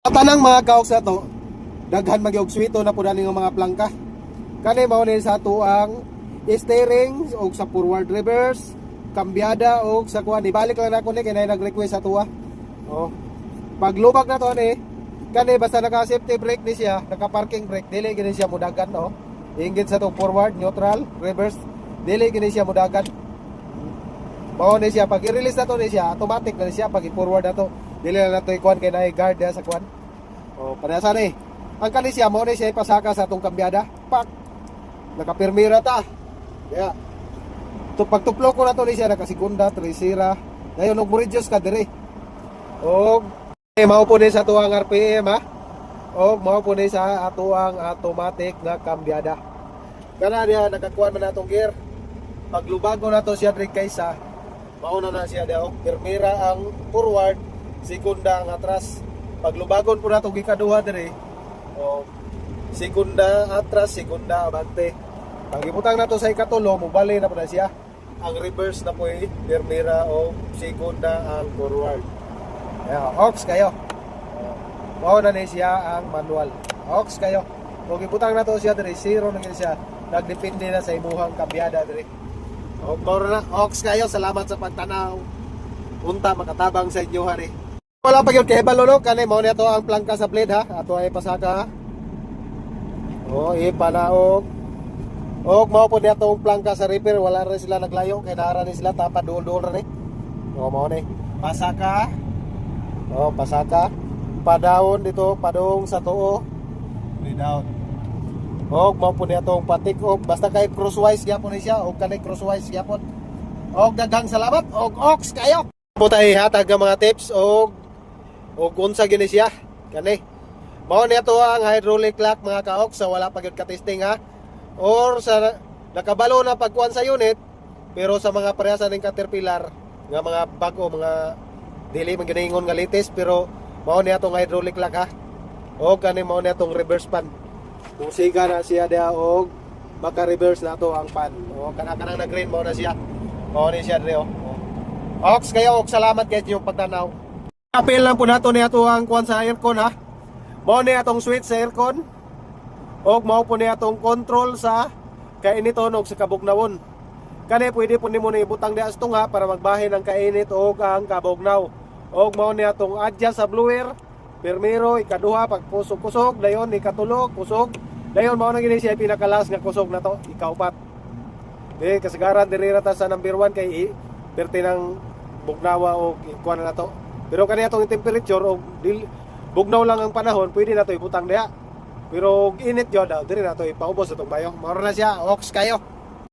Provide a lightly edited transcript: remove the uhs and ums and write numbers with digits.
Tanang mga kaoks na to, daghan magyog swito na po dali ng mga plangka. Kani mao ni sa ato ang steering o sa forward reverse, kambyada o sa kuan. Ibalik lang ako ni kay nag-request sa tuwa. Oh. Paglubag na to ni, kani basta naka safety brake ni siya, naka parking brake, dili gini siya mudagan no. Ingit sa to forward, neutral, reverse, dili gini siya mudagan. Mao ni siya pag i-release na to ni siya, automatic na siya pag i-forward na to. Dili na nato ikuan kay naay guard sa kuan. Oh, parehasa ni. Ang kani siya mao ni siya ipasaka sa atong kambyada. Pak. Nakapirmira ta. Kaya to pagtuplo ko na to ni siya nakasekunda, tresira. Dayon og reduce ka dire. Og mao po ni sa tuang RPM ha. Og mao po ni sa atuang automatic nga kambyada. Kana diha nakakuan man natong gear. Paglubago na to siya dire kaysa mauna na siya daw. Pirmira ang forward, segunda ang atras. Paglubagon po na itong ikaduha dire, segunda atras, segunda abante. Pag ibutang na to sa ikatulo, mubali na po na siya. Ang reverse na po pirmira o segunda ang forward. Aux kayo. Mao na ni siya ang manual. Aux kayo. Kung ibutang na to siya dire, zero na siya. Nagdepende na sa imuhang kambyada dire. Aux kayo, salamat sa pagtanaw. Unta makatabang sa inyo hari. Wala pa yun kay balolo kani mao nito ang plangka sa blade ha. Ato ay pasaka ha. Ipanaog. Og mao po nito ang plangka sa repair, wala rin sila naglayo kay naara ni sila tapa duol-duol rin. Mao ni. Pasaka. Pasaka. Padawon dito, padong sa tuo. Down. Og mao po nito ang patik og basta kay crosswise gyapon ni siya og kanay crosswise gyapon. Og daghang salamat og aux kayo. Putay hatag ng mga tips og unsa gini siya kani. Mao ni ato ang hydraulic lock mga kaok sa wala pa gyud ka-testing ha. Or sa nakabalo na pagkuan sa unit pero sa mga parehasa ning Caterpillar nga mga bago mga dili man giningon nga latest pero mao ni atong hydraulic lock ha. Og kani mao ni atong reverse pan. Kung siga na siya dia og maka-reverse na to ang pan. O kanang nag-green mao na siya. Mao ni siya dire Aux kayo og salamat kay inyong pagtanaw. Apel lang po nato ni ato ang kuan sa aircon ha. Mao ni atong switch sa aircon. Og mao po ni atong control sa kainiton og sa kabugnawon. Kani pwede po nimo ni ibutang diha ha para magbahin ang kainit og ang kabugnaw. Og mao ni atong adjust sa blower. Primero ikaduha pag kusog-kusog, dayon ikatulo kusog. Dayon mao na gini siya pinakalas nga kusog na to, ikaupat. Kasagaran diri ra ta sa number 1 kay perti ng bugnawa o kuan na to. Pero kaniya tong temperature o bugnaw lang ang panahon, pwede na to ibutang diha. Pero init jud daw, diri na to ipaubos atong bayo. Mao na siya, aux kayo.